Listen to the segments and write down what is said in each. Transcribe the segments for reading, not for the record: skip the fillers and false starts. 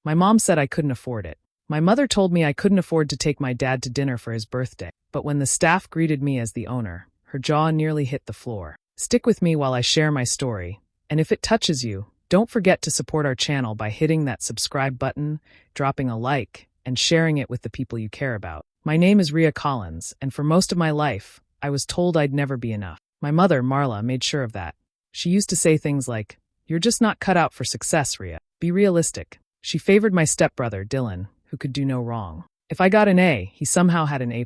My mom said I couldn't afford it. My mother told me I couldn't afford to take my dad to dinner for his birthday. But when the staff greeted me as the owner, her jaw nearly hit the floor. Stick with me while I share my story, and if it touches you, don't forget to support our channel by hitting that subscribe button, dropping a like, and sharing it with the people you care about. My name is Rhea Collins, and for most of my life, I was told I'd never be enough. My mother, Marla, made sure of that. She used to say things like, "You're just not cut out for success, Rhea. Be realistic." She favored my stepbrother, Dylan, who could do no wrong. If I got an A, he somehow had an A+.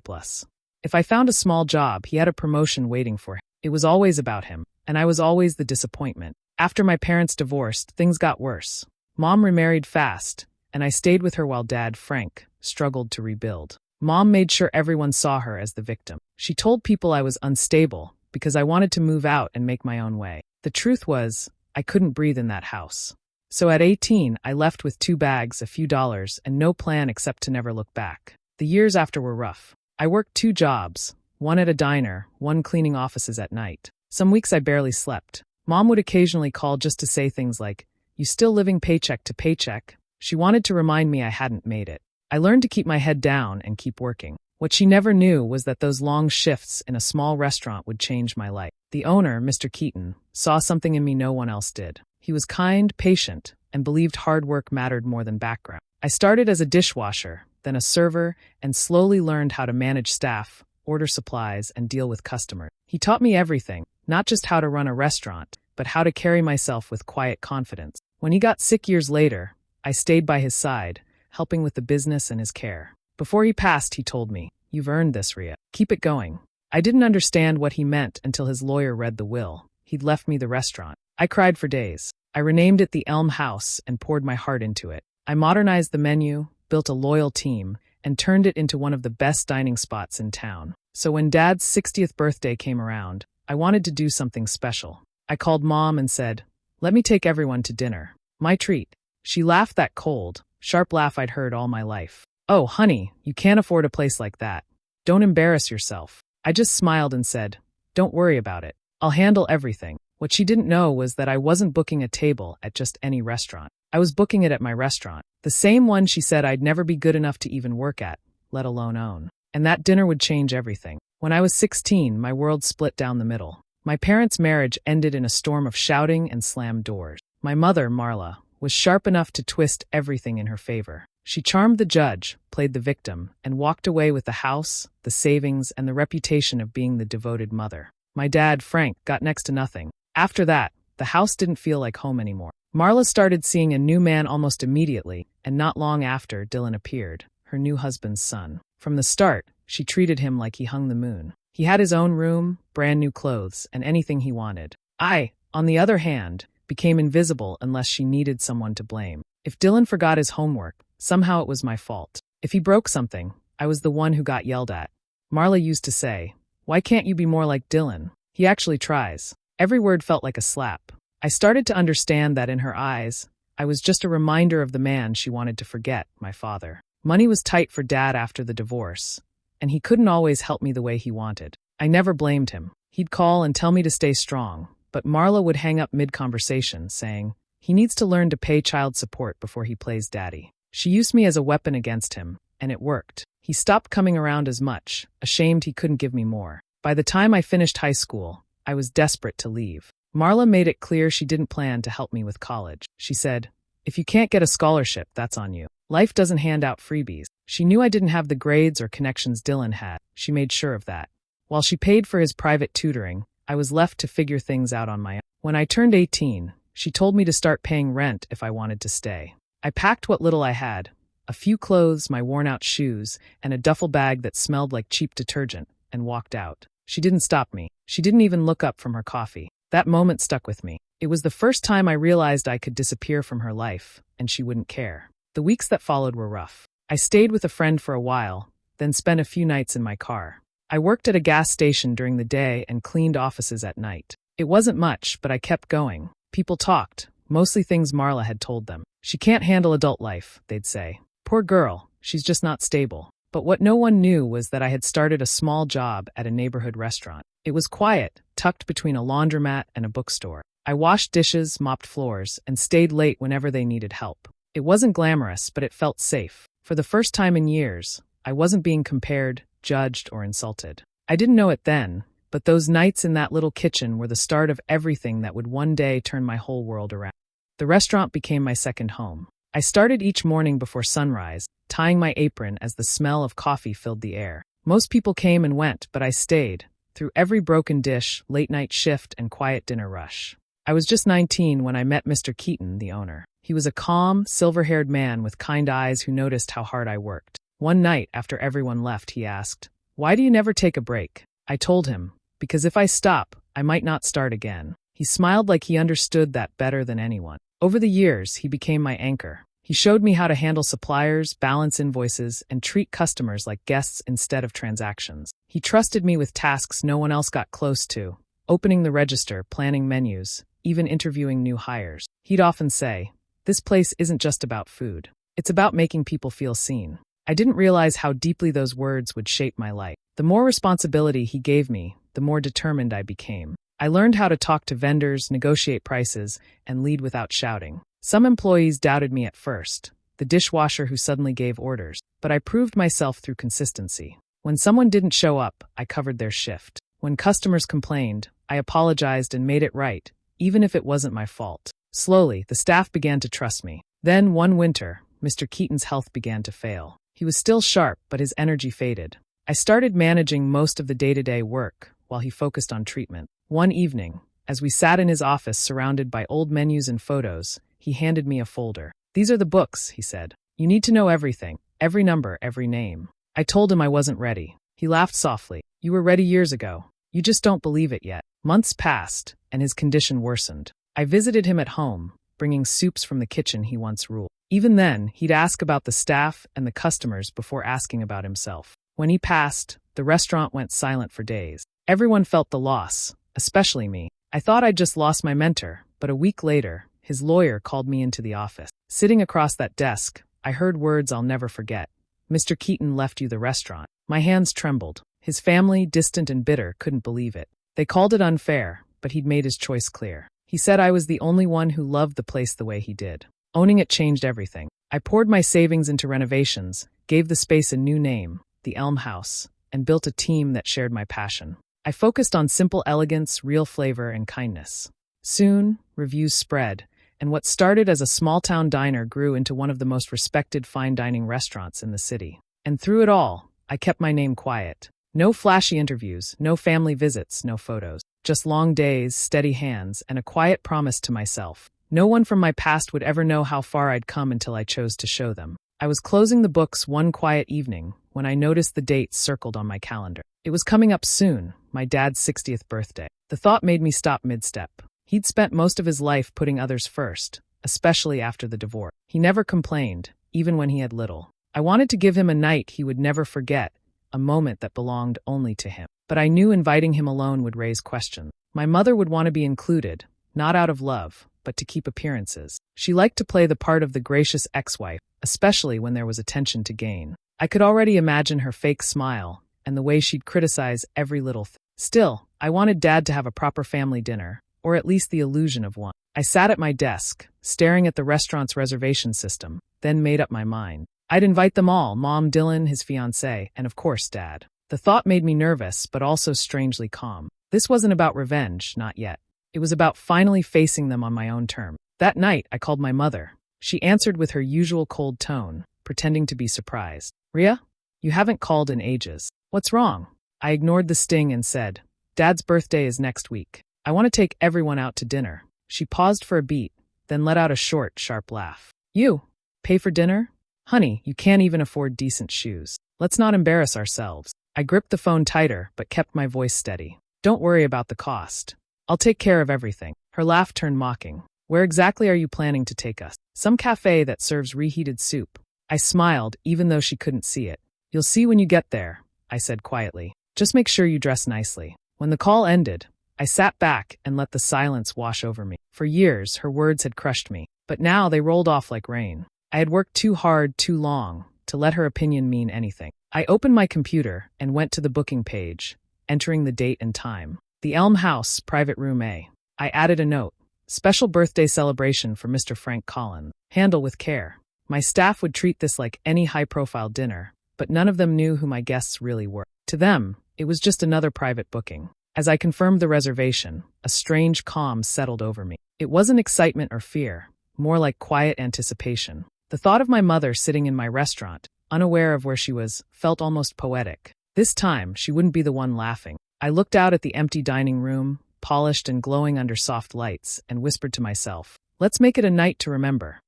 If I found a small job, he had a promotion waiting for him. It was always about him, and I was always the disappointment. After my parents divorced, things got worse. Mom remarried fast, and I stayed with her while Dad, Frank, struggled to rebuild. Mom made sure everyone saw her as the victim. She told people I was unstable because I wanted to move out and make my own way. The truth was, I couldn't breathe in that house. So at 18, I left with 2 bags, a few dollars, and no plan except to never look back. The years after were rough. I worked 2 jobs, one at a diner, one cleaning offices at night. Some weeks I barely slept. Mom would occasionally call just to say things like, "You still living paycheck to paycheck?" She wanted to remind me I hadn't made it. I learned to keep my head down and keep working. What she never knew was that those long shifts in a small restaurant would change my life. The owner, Mr. Keaton, saw something in me no one else did. He was kind, patient, and believed hard work mattered more than background. I started as a dishwasher, then a server, and slowly learned how to manage staff, order supplies, and deal with customers. He taught me everything, not just how to run a restaurant, but how to carry myself with quiet confidence. When he got sick years later, I stayed by his side, helping with the business and his care. Before he passed, he told me, "You've earned this, Rhea. Keep it going." I didn't understand what he meant until his lawyer read the will. He'd left me the restaurant. I cried for days. I renamed it the Elm House and poured my heart into it. I modernized the menu, built a loyal team, and turned it into one of the best dining spots in town. So when Dad's 60th birthday came around, I wanted to do something special. I called Mom and said, "Let me take everyone to dinner. My treat." She laughed, that cold, sharp laugh I'd heard all my life. "Oh, honey, you can't afford a place like that. Don't embarrass yourself." I just smiled and said, "Don't worry about it. I'll handle everything." What she didn't know was that I wasn't booking a table at just any restaurant. I was booking it at my restaurant, the same one she said I'd never be good enough to even work at, let alone own. And that dinner would change everything. When I was 16, my world split down the middle. My parents' marriage ended in a storm of shouting and slammed doors. My mother, Marla, was sharp enough to twist everything in her favor. She charmed the judge, played the victim, and walked away with the house, the savings, and the reputation of being the devoted mother. My dad, Frank, got next to nothing. After that, the house didn't feel like home anymore. Marla started seeing a new man almost immediately, and not long after, Dylan appeared, her new husband's son. From the start, she treated him like he hung the moon. He had his own room, brand new clothes, and anything he wanted. I, on the other hand, became invisible unless she needed someone to blame. If Dylan forgot his homework, somehow it was my fault. If he broke something, I was the one who got yelled at. Marla used to say, "Why can't you be more like Dylan? He actually tries." Every word felt like a slap. I started to understand that in her eyes, I was just a reminder of the man she wanted to forget, my father. Money was tight for Dad after the divorce, and he couldn't always help me the way he wanted. I never blamed him. He'd call and tell me to stay strong, but Marla would hang up mid-conversation, saying, "He needs to learn to pay child support before he plays daddy." She used me as a weapon against him, and it worked. He stopped coming around as much, ashamed he couldn't give me more. By the time I finished high school, I was desperate to leave. Marla made it clear she didn't plan to help me with college. She said, "If you can't get a scholarship, that's on you. Life doesn't hand out freebies." She knew I didn't have the grades or connections Dylan had. She made sure of that. While she paid for his private tutoring, I was left to figure things out on my own. When I turned 18, she told me to start paying rent if I wanted to stay. I packed what little I had, a few clothes, my worn-out shoes, and a duffel bag that smelled like cheap detergent, and walked out. She didn't stop me. She didn't even look up from her coffee. That moment stuck with me. It was the first time I realized I could disappear from her life, and she wouldn't care. The weeks that followed were rough. I stayed with a friend for a while, then spent a few nights in my car. I worked at a gas station during the day and cleaned offices at night. It wasn't much, but I kept going. People talked, mostly things Marla had told them. "She can't handle adult life," they'd say. "Poor girl, she's just not stable." But what no one knew was that I had started a small job at a neighborhood restaurant. It was quiet, tucked between a laundromat and a bookstore. I washed dishes, mopped floors, and stayed late whenever they needed help. It wasn't glamorous, but it felt safe. For the first time in years, I wasn't being compared, judged, or insulted. I didn't know it then, but those nights in that little kitchen were the start of everything that would one day turn my whole world around. The restaurant became my second home. I started each morning before sunrise, tying my apron as the smell of coffee filled the air. Most people came and went, but I stayed, through every broken dish, late-night shift, and quiet dinner rush. I was just 19 when I met Mr. Keaton, the owner. He was a calm, silver-haired man with kind eyes who noticed how hard I worked. One night, after everyone left, he asked, "Why do you never take a break?" I told him, "Because if I stop, I might not start again." He smiled like he understood that better than anyone. Over the years, he became my anchor. He showed me how to handle suppliers, balance invoices, and treat customers like guests instead of transactions. He trusted me with tasks no one else got close to, opening the register, planning menus, even interviewing new hires. He'd often say, "This place isn't just about food. It's about making people feel seen." I didn't realize how deeply those words would shape my life. The more responsibility he gave me, the more determined I became. I learned how to talk to vendors, negotiate prices, and lead without shouting. Some employees doubted me at first, the dishwasher who suddenly gave orders, but I proved myself through consistency. When someone didn't show up, I covered their shift. When customers complained, I apologized and made it right, even if it wasn't my fault. Slowly, the staff began to trust me. Then, one winter, Mr. Keaton's health began to fail. He was still sharp, but his energy faded. I started managing most of the day-to-day work, while he focused on treatment. One evening, as we sat in his office surrounded by old menus and photos, he handed me a folder. "These are the books," he said. "You need to know everything, every number, every name." I told him I wasn't ready. He laughed softly. "You were ready years ago. You just don't believe it yet." Months passed, and his condition worsened. I visited him at home, bringing soups from the kitchen he once ruled. Even then, he'd ask about the staff and the customers before asking about himself. When he passed, the restaurant went silent for days. Everyone felt the loss, especially me. I thought I'd just lost my mentor, but a week later, his lawyer called me into the office. Sitting across that desk, I heard words I'll never forget. "Mr. Keaton left you the restaurant." My hands trembled. His family, distant and bitter, couldn't believe it. They called it unfair, but he'd made his choice clear. He said I was the only one who loved the place the way he did. Owning it changed everything. I poured my savings into renovations, gave the space a new name, the Elm House, and built a team that shared my passion. I focused on simple elegance, real flavor, and kindness. Soon, reviews spread, and what started as a small-town diner grew into one of the most respected fine dining restaurants in the city. And through it all, I kept my name quiet. No flashy interviews, no family visits, no photos. Just long days, steady hands, and a quiet promise to myself. No one from my past would ever know how far I'd come until I chose to show them. I was closing the books one quiet evening when I noticed the date circled on my calendar. It was coming up soon, my dad's 60th birthday. The thought made me stop mid-step. He'd spent most of his life putting others first, especially after the divorce. He never complained, even when he had little. I wanted to give him a night he would never forget, a moment that belonged only to him. But I knew inviting him alone would raise questions. My mother would want to be included, not out of love, but to keep appearances. She liked to play the part of the gracious ex-wife, especially when there was attention to gain. I could already imagine her fake smile and the way she'd criticize every little thing. Still, I wanted Dad to have a proper family dinner, or at least the illusion of one. I sat at my desk, staring at the restaurant's reservation system, then made up my mind. I'd invite them all, Mom, Dylan, his fiancée, and of course Dad. The thought made me nervous, but also strangely calm. This wasn't about revenge, not yet. It was about finally facing them on my own terms. That night, I called my mother. She answered with her usual cold tone, pretending to be surprised. "Ria, you haven't called in ages. What's wrong?" I ignored the sting and said, "Dad's birthday is next week. I want to take everyone out to dinner." She paused for a beat, then let out a short, sharp laugh. "You? Pay for dinner? Honey, you can't even afford decent shoes. Let's not embarrass ourselves." I gripped the phone tighter, but kept my voice steady. "Don't worry about the cost. I'll take care of everything." Her laugh turned mocking. "Where exactly are you planning to take us?" "Some cafe that serves reheated soup." I smiled, even though she couldn't see it. "You'll see when you get there," I said quietly. "Just make sure you dress nicely." When the call ended, I sat back and let the silence wash over me. For years, her words had crushed me, but now they rolled off like rain. I had worked too hard, too long, to let her opinion mean anything. I opened my computer and went to the booking page, entering the date and time. The Elm House, Private Room A. I added a note. "Special birthday celebration for Mr. Frank Collins. Handle with care." My staff would treat this like any high-profile dinner, but none of them knew who my guests really were. To them, it was just another private booking. As I confirmed the reservation, a strange calm settled over me. It wasn't excitement or fear, more like quiet anticipation. The thought of my mother sitting in my restaurant, unaware of where she was, felt almost poetic. This time, she wouldn't be the one laughing. I looked out at the empty dining room, polished and glowing under soft lights, and whispered to myself, "Let's make it a night to remember."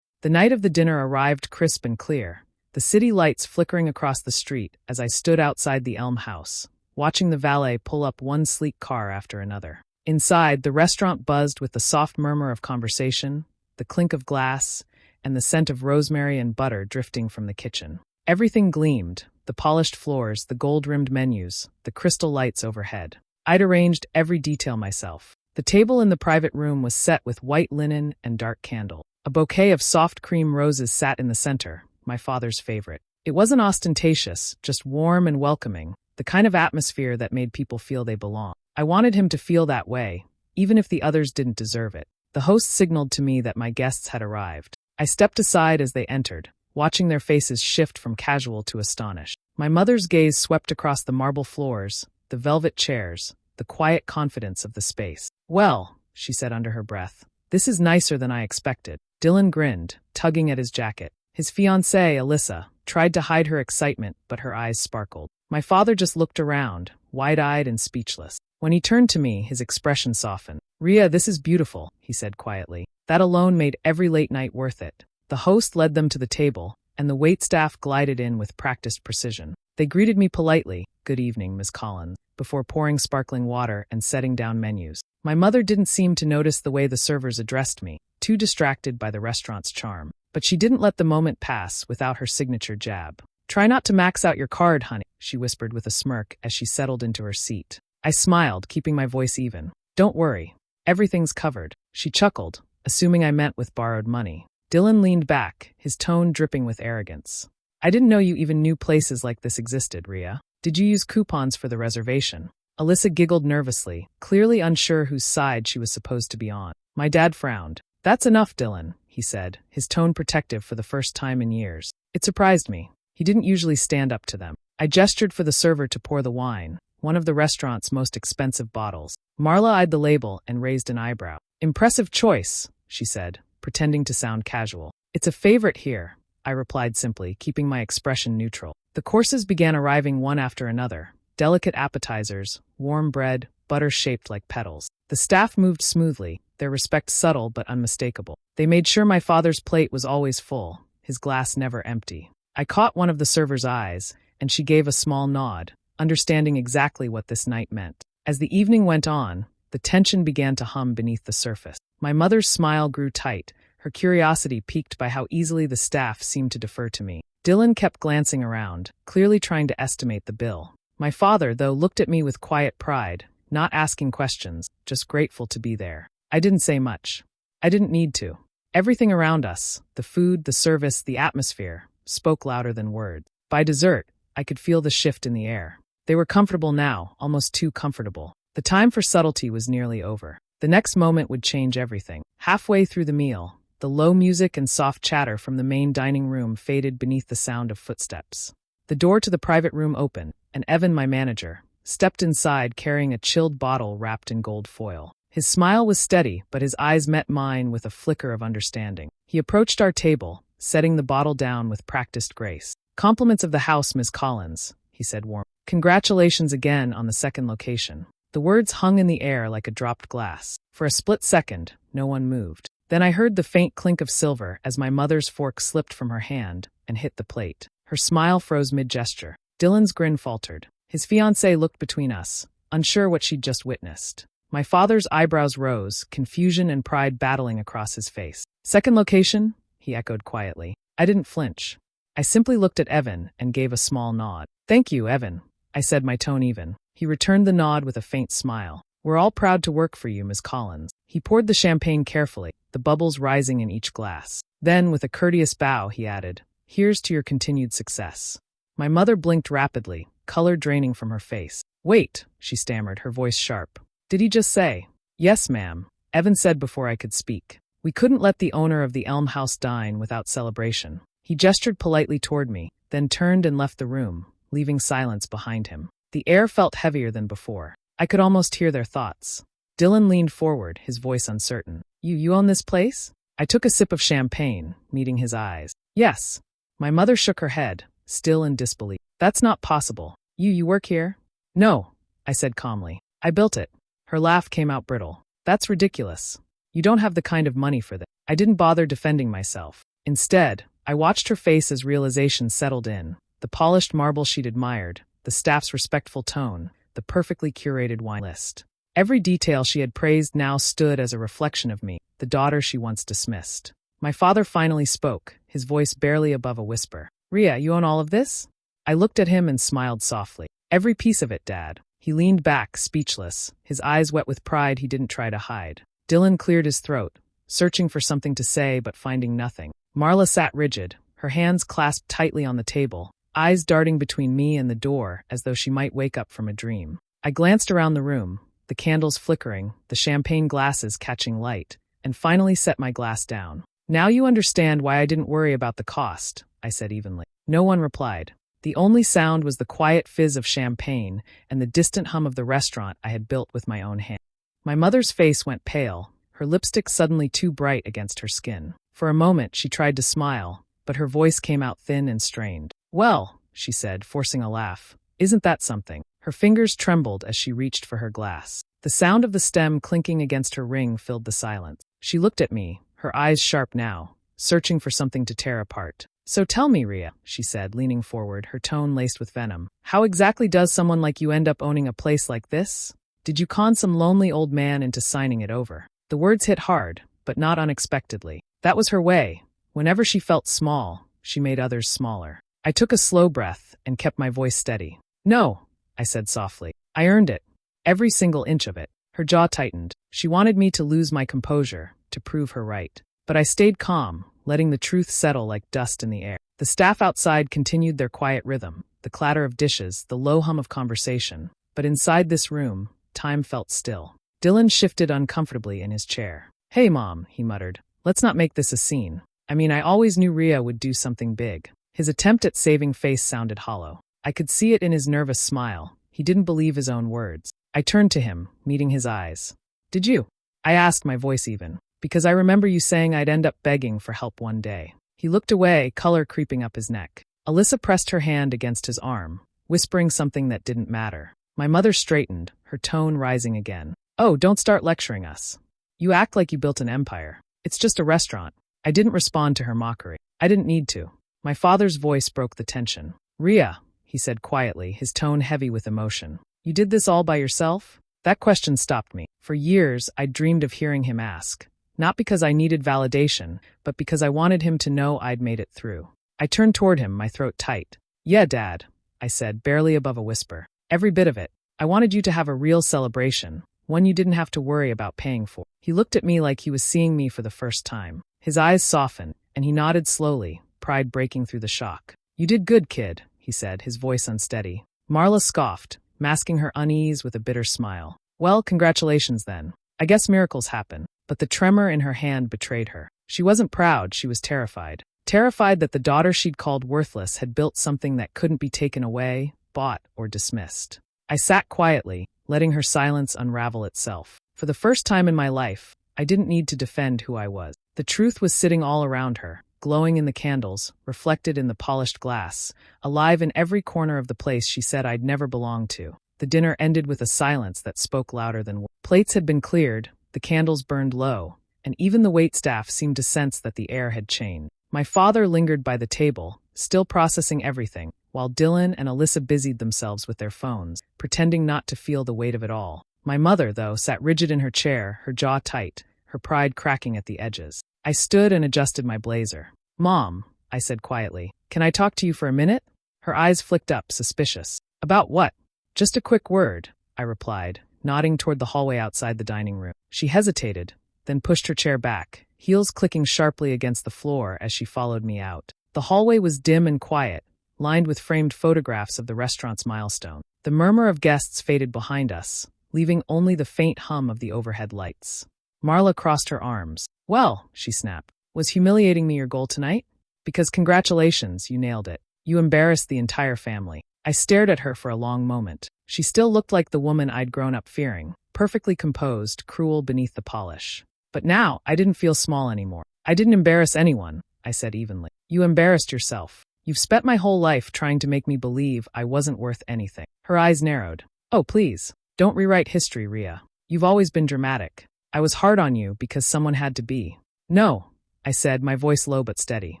The night of the dinner arrived crisp and clear, the city lights flickering across the street as I stood outside the Elm House, watching the valet pull up one sleek car after another. Inside, the restaurant buzzed with the soft murmur of conversation, the clink of glass, and the scent of rosemary and butter drifting from the kitchen. Everything gleamed, the polished floors, the gold-rimmed menus, the crystal lights overhead. I'd arranged every detail myself. The table in the private room was set with white linen and dark candles. A bouquet of soft cream roses sat in the center, my father's favorite. It wasn't ostentatious, just warm and welcoming, the kind of atmosphere that made people feel they belong. I wanted him to feel that way, even if the others didn't deserve it. The host signaled to me that my guests had arrived. I stepped aside as they entered, watching their faces shift from casual to astonished. My mother's gaze swept across the marble floors, the velvet chairs, the quiet confidence of the space. "Well," she said under her breath, "this is nicer than I expected." Dylan grinned, tugging at his jacket. His fiancée, Alyssa, tried to hide her excitement, but her eyes sparkled. My father just looked around, wide-eyed and speechless. When he turned to me, his expression softened. "Ria, this is beautiful," he said quietly. That alone made every late night worth it. The host led them to the table, and the waitstaff glided in with practiced precision. They greeted me politely, "Good evening, Miss Collins," before pouring sparkling water and setting down menus. My mother didn't seem to notice the way the servers addressed me, too distracted by the restaurant's charm. But she didn't let the moment pass without her signature jab. "Try not to max out your card, honey," she whispered with a smirk as she settled into her seat. I smiled, keeping my voice even. "Don't worry. Everything's covered." She chuckled, assuming I meant with borrowed money. Dylan leaned back, his tone dripping with arrogance. "I didn't know you even knew places like this existed, Ria. Did you use coupons for the reservation?" Alyssa giggled nervously, clearly unsure whose side she was supposed to be on. My dad frowned. "That's enough, Dylan," he said, his tone protective for the first time in years. It surprised me. He didn't usually stand up to them. I gestured for the server to pour the wine, one of the restaurant's most expensive bottles. Marla eyed the label and raised an eyebrow. "Impressive choice," she said, pretending to sound casual. "It's a favorite here," I replied simply, keeping my expression neutral. The courses began arriving one after another. Delicate appetizers, warm bread, butter shaped like petals. The staff moved smoothly, their respect subtle but unmistakable. They made sure my father's plate was always full, his glass never empty. I caught one of the server's eyes, and she gave a small nod, understanding exactly what this night meant. As the evening went on, the tension began to hum beneath the surface. My mother's smile grew tight, her curiosity piqued by how easily the staff seemed to defer to me. Dylan kept glancing around, clearly trying to estimate the bill. My father, though, looked at me with quiet pride, not asking questions, just grateful to be there. I didn't say much. I didn't need to. Everything around us, the food, the service, the atmosphere, spoke louder than words. By dessert, I could feel the shift in the air. They were comfortable now, almost too comfortable. The time for subtlety was nearly over. The next moment would change everything. Halfway through the meal, the low music and soft chatter from the main dining room faded beneath the sound of footsteps. The door to the private room opened, and Evan, my manager, stepped inside carrying a chilled bottle wrapped in gold foil. His smile was steady, but his eyes met mine with a flicker of understanding. He approached our table, setting the bottle down with practiced grace. "Compliments of the house, Miss Collins," he said warmly. "Congratulations again on the second location." The words hung in the air like a dropped glass. For a split second, no one moved. Then I heard the faint clink of silver as my mother's fork slipped from her hand and hit the plate. Her smile froze mid-gesture. Dylan's grin faltered. His fiancée looked between us, unsure what she'd just witnessed. My father's eyebrows rose, confusion and pride battling across his face. "Second location?" he echoed quietly. I didn't flinch. I simply looked at Evan and gave a small nod. "Thank you, Evan," I said, my tone even. He returned the nod with a faint smile. "We're all proud to work for you, Miss Collins." He poured the champagne carefully, the bubbles rising in each glass. Then, with a courteous bow, he added, "Here's to your continued success." My mother blinked rapidly, color draining from her face. "Wait," she stammered, her voice sharp. "Did he just say?" "Yes, ma'am," Evan said before I could speak. We couldn't let the owner of the Elm House dine without celebration. He gestured politely toward me, then turned and left the room, leaving silence behind him. The air felt heavier than before. I could almost hear their thoughts. Dylan leaned forward, his voice uncertain. You own this place? I took a sip of champagne, meeting his eyes. Yes. My mother shook her head, still in disbelief. That's not possible. You work here? No, I said calmly. I built it. Her laugh came out brittle. That's ridiculous. You don't have the kind of money for that. I didn't bother defending myself. Instead, I watched her face as realization settled in. The polished marble she'd admired, the staff's respectful tone, the perfectly curated wine list. Every detail she had praised now stood as a reflection of me, the daughter she once dismissed. My father finally spoke, his voice barely above a whisper. Ria, you own all of this? I looked at him and smiled softly. Every piece of it, Dad. He leaned back, speechless, his eyes wet with pride he didn't try to hide. Dylan cleared his throat, searching for something to say but finding nothing. Marla sat rigid, her hands clasped tightly on the table, eyes darting between me and the door as though she might wake up from a dream. I glanced around the room, the candles flickering, the champagne glasses catching light, and finally set my glass down. Now you understand why I didn't worry about the cost, I said evenly. No one replied. The only sound was the quiet fizz of champagne and the distant hum of the restaurant I had built with my own hand. My mother's face went pale, her lipstick suddenly too bright against her skin. For a moment she tried to smile, but her voice came out thin and strained. Well, she said, forcing a laugh, isn't that something? Her fingers trembled as she reached for her glass. The sound of the stem clinking against her ring filled the silence. She looked at me, her eyes sharp now, searching for something to tear apart. So tell me, Ria, she said, leaning forward, her tone laced with venom. How exactly does someone like you end up owning a place like this? Did you con some lonely old man into signing it over? The words hit hard, but not unexpectedly. That was her way. Whenever she felt small, she made others smaller. I took a slow breath and kept my voice steady. No, I said softly. I earned it. Every single inch of it. Her jaw tightened. She wanted me to lose my composure, to prove her right. But I stayed calm, letting the truth settle like dust in the air. The staff outside continued their quiet rhythm, the clatter of dishes, the low hum of conversation. But inside this room, time felt still. Dylan shifted uncomfortably in his chair. Hey, Mom, he muttered. Let's not make this a scene. I always knew Ria would do something big. His attempt at saving face sounded hollow. I could see it in his nervous smile. He didn't believe his own words. I turned to him, meeting his eyes. Did you? I asked, my voice even. Because I remember you saying I'd end up begging for help one day. He looked away, color creeping up his neck. Alyssa pressed her hand against his arm, whispering something that didn't matter. My mother straightened, her tone rising again. Oh, don't start lecturing us. You act like you built an empire. It's just a restaurant. I didn't respond to her mockery. I didn't need to. My father's voice broke the tension. Ria, he said quietly, his tone heavy with emotion. You did this all by yourself? That question stopped me. For years, I dreamed of hearing him ask. Not because I needed validation, but because I wanted him to know I'd made it through. I turned toward him, my throat tight. Yeah, Dad, I said, barely above a whisper. Every bit of it. I wanted you to have a real celebration, one you didn't have to worry about paying for. He looked at me like he was seeing me for the first time. His eyes softened, and he nodded slowly, pride breaking through the shock. You did good, kid, he said, his voice unsteady. Marla scoffed, masking her unease with a bitter smile. Well, congratulations then. I guess miracles happen. But the tremor in her hand betrayed her. She wasn't proud, she was terrified. Terrified that the daughter she'd called worthless had built something that couldn't be taken away, bought, or dismissed. I sat quietly, letting her silence unravel itself. For the first time in my life, I didn't need to defend who I was. The truth was sitting all around her, glowing in the candles, reflected in the polished glass, alive in every corner of the place she said I'd never belonged to. The dinner ended with a silence that spoke louder than words. Plates had been cleared, the candles burned low, and even the waitstaff seemed to sense that the air had changed. My father lingered by the table, still processing everything, while Dylan and Alyssa busied themselves with their phones, pretending not to feel the weight of it all. My mother, though, sat rigid in her chair, her jaw tight, her pride cracking at the edges. I stood and adjusted my blazer. Mom, I said quietly, can I talk to you for a minute? Her eyes flicked up, suspicious. About what? Just a quick word, I replied, nodding toward the hallway outside the dining room. She hesitated, then pushed her chair back, heels clicking sharply against the floor as she followed me out. The hallway was dim and quiet, lined with framed photographs of the restaurant's milestone. The murmur of guests faded behind us, leaving only the faint hum of the overhead lights. Marla crossed her arms. Well, she snapped. Was humiliating me your goal tonight? Because congratulations, you nailed it. You embarrassed the entire family. I stared at her for a long moment. She still looked like the woman I'd grown up fearing, perfectly composed, cruel beneath the polish. But now, I didn't feel small anymore. I didn't embarrass anyone, I said evenly. You embarrassed yourself. You've spent my whole life trying to make me believe I wasn't worth anything. Her eyes narrowed. Oh, please. Don't rewrite history, Rhea. You've always been dramatic. I was hard on you because someone had to be. No, I said, my voice low but steady.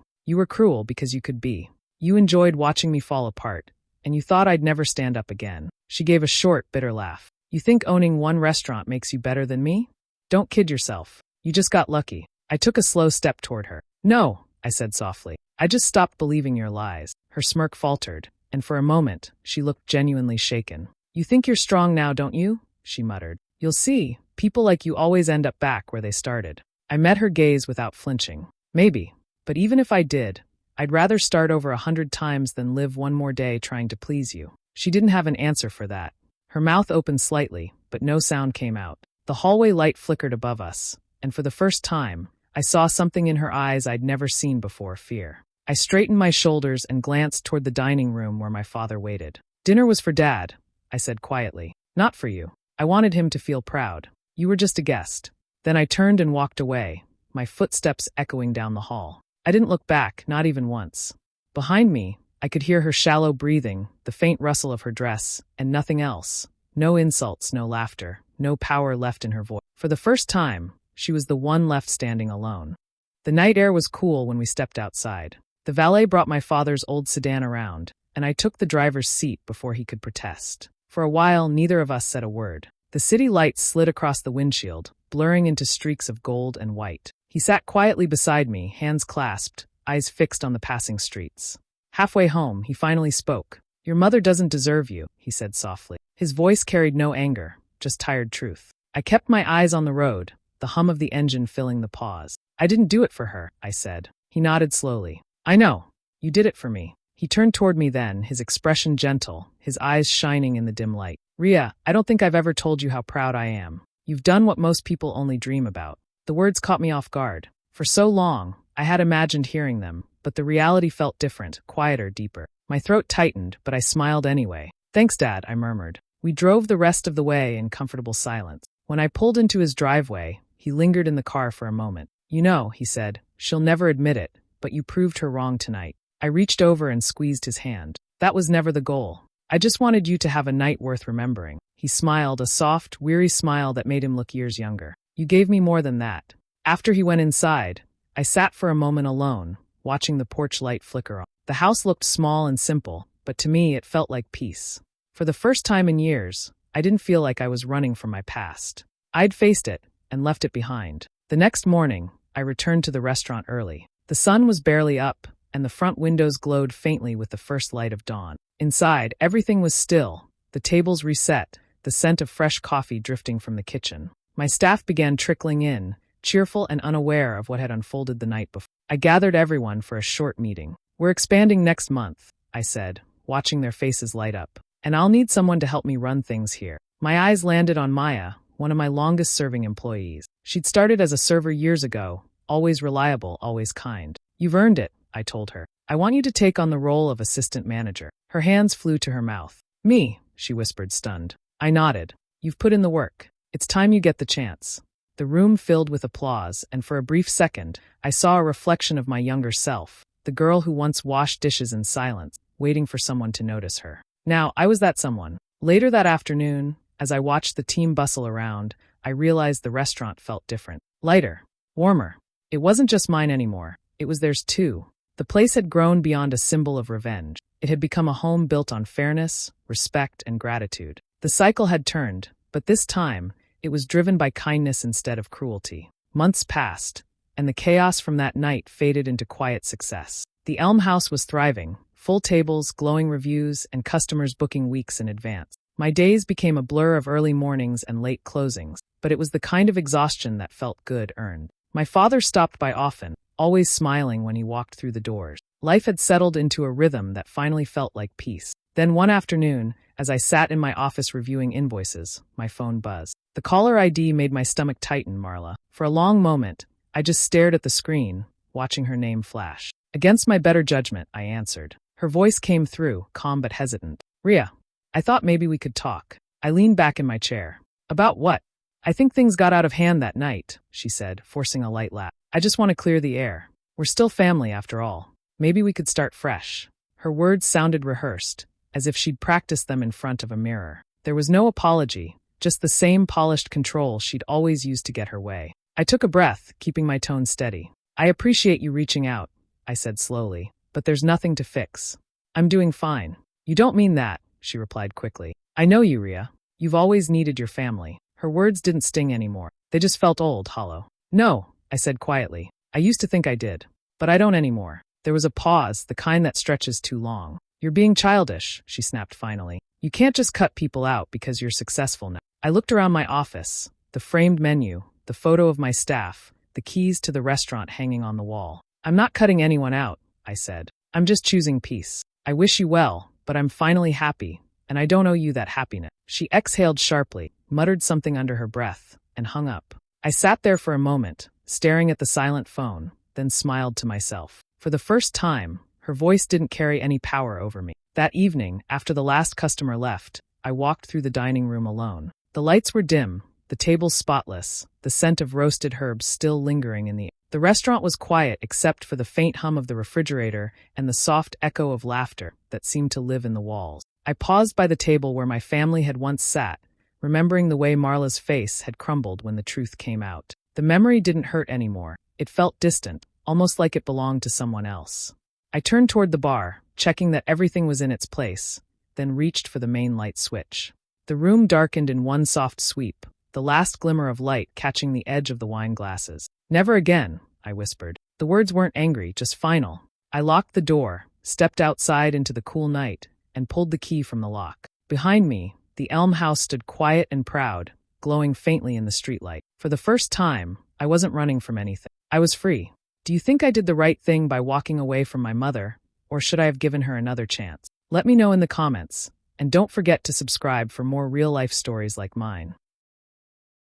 You were cruel because you could be. You enjoyed watching me fall apart, and you thought I'd never stand up again. She gave a short, bitter laugh. You think owning one restaurant makes you better than me? Don't kid yourself. You just got lucky. I took a slow step toward her. No, I said softly. I just stopped believing your lies. Her smirk faltered, and for a moment, she looked genuinely shaken. You think you're strong now, don't you? She muttered. You'll see. People like you always end up back where they started. I met her gaze without flinching. Maybe. But even if I did, I'd rather start over 100 times than live one more day trying to please you. She didn't have an answer for that. Her mouth opened slightly, but no sound came out. The hallway light flickered above us, and for the first time, I saw something in her eyes I'd never seen before, fear. I straightened my shoulders and glanced toward the dining room where my father waited. Dinner was for Dad, I said quietly. Not for you. I wanted him to feel proud. You were just a guest. Then I turned and walked away, my footsteps echoing down the hall. I didn't look back, not even once. Behind me, I could hear her shallow breathing, the faint rustle of her dress, and nothing else. No insults, no laughter, no power left in her voice. For the first time, she was the one left standing alone. The night air was cool when we stepped outside. The valet brought my father's old sedan around, and I took the driver's seat before he could protest. For a while, neither of us said a word. The city lights slid across the windshield, blurring into streaks of gold and white. He sat quietly beside me, hands clasped, eyes fixed on the passing streets. Halfway home, he finally spoke. Your mother doesn't deserve you, he said softly. His voice carried no anger, just tired truth. I kept my eyes on the road, the hum of the engine filling the pause. I didn't do it for her, I said. He nodded slowly. I know. You did it for me. He turned toward me then, his expression gentle, his eyes shining in the dim light. Rhea, I don't think I've ever told you how proud I am. You've done what most people only dream about. The words caught me off guard. For so long, I had imagined hearing them, but the reality felt different, quieter, deeper. My throat tightened, but I smiled anyway. Thanks, Dad, I murmured. We drove the rest of the way in comfortable silence. When I pulled into his driveway, he lingered in the car for a moment. You know, he said, she'll never admit it, but you proved her wrong tonight. I reached over and squeezed his hand. That was never the goal. I just wanted you to have a night worth remembering. He smiled, a soft, weary smile that made him look years younger. You gave me more than that. After he went inside, I sat for a moment alone, watching the porch light flicker on. The house looked small and simple, but to me it felt like peace. For the first time in years, I didn't feel like I was running from my past. I'd faced it and left it behind. The next morning, I returned to the restaurant early. The sun was barely up, and the front windows glowed faintly with the first light of dawn. Inside, everything was still, the tables reset, the scent of fresh coffee drifting from the kitchen. My staff began trickling in, cheerful and unaware of what had unfolded the night before. I gathered everyone for a short meeting. We're expanding next month, I said, watching their faces light up. And I'll need someone to help me run things here. My eyes landed on Maya, one of my longest-serving employees. She'd started as a server years ago, always reliable, always kind. You've earned it, I told her. I want you to take on the role of assistant manager. Her hands flew to her mouth. Me, she whispered, stunned. I nodded. You've put in the work. It's time you get the chance. The room filled with applause, and for a brief second, I saw a reflection of my younger self, the girl who once washed dishes in silence, waiting for someone to notice her. Now, I was that someone. Later that afternoon, as I watched the team bustle around, I realized the restaurant felt different. Lighter. Warmer. It wasn't just mine anymore. It was theirs too. The place had grown beyond a symbol of revenge. It had become a home built on fairness, respect, and gratitude. The cycle had turned, but this time, it was driven by kindness instead of cruelty. Months passed, and the chaos from that night faded into quiet success. The Elm House was thriving, full tables, glowing reviews, and customers booking weeks in advance. My days became a blur of early mornings and late closings, but it was the kind of exhaustion that felt good earned. My father stopped by often, always smiling when he walked through the doors. Life had settled into a rhythm that finally felt like peace. Then one afternoon, as I sat in my office reviewing invoices, my phone buzzed. The caller ID made my stomach tighten, Marla. For a long moment, I just stared at the screen, watching her name flash. Against my better judgment, I answered. Her voice came through, calm but hesitant. Ria, I thought maybe we could talk. I leaned back in my chair. About what? I think things got out of hand that night, she said, forcing a light laugh. I just want to clear the air. We're still family after all. Maybe we could start fresh. Her words sounded rehearsed, as if she'd practiced them in front of a mirror. There was no apology, just the same polished control she'd always used to get her way. I took a breath, keeping my tone steady. I appreciate you reaching out, I said slowly, but there's nothing to fix. I'm doing fine. You don't mean that, she replied quickly. I know you, Ria. You've always needed your family. Her words didn't sting anymore. They just felt old, hollow. No, I said quietly. I used to think I did, but I don't anymore. There was a pause, the kind that stretches too long. You're being childish, she snapped finally. You can't just cut people out because you're successful now. I looked around my office, the framed menu, the photo of my staff, the keys to the restaurant hanging on the wall. I'm not cutting anyone out, I said. I'm just choosing peace. I wish you well, but I'm finally happy, and I don't owe you that happiness. She exhaled sharply, muttered something under her breath, and hung up. I sat there for a moment, staring at the silent phone, then smiled to myself. For the first time, her voice didn't carry any power over me. That evening, after the last customer left, I walked through the dining room alone. The lights were dim, the tables spotless, the scent of roasted herbs still lingering in the air. The restaurant was quiet except for the faint hum of the refrigerator and the soft echo of laughter that seemed to live in the walls. I paused by the table where my family had once sat, remembering the way Marla's face had crumbled when the truth came out. The memory didn't hurt anymore. It felt distant, almost like it belonged to someone else. I turned toward the bar, checking that everything was in its place, then reached for the main light switch. The room darkened in one soft sweep, the last glimmer of light catching the edge of the wine glasses. Never again, I whispered. The words weren't angry, just final. I locked the door, stepped outside into the cool night, and pulled the key from the lock. Behind me, the Elm House stood quiet and proud, glowing faintly in the streetlight. For the first time, I wasn't running from anything. I was free. Do you think I did the right thing by walking away from my mother, or should I have given her another chance? Let me know in the comments, and don't forget to subscribe for more real-life stories like mine.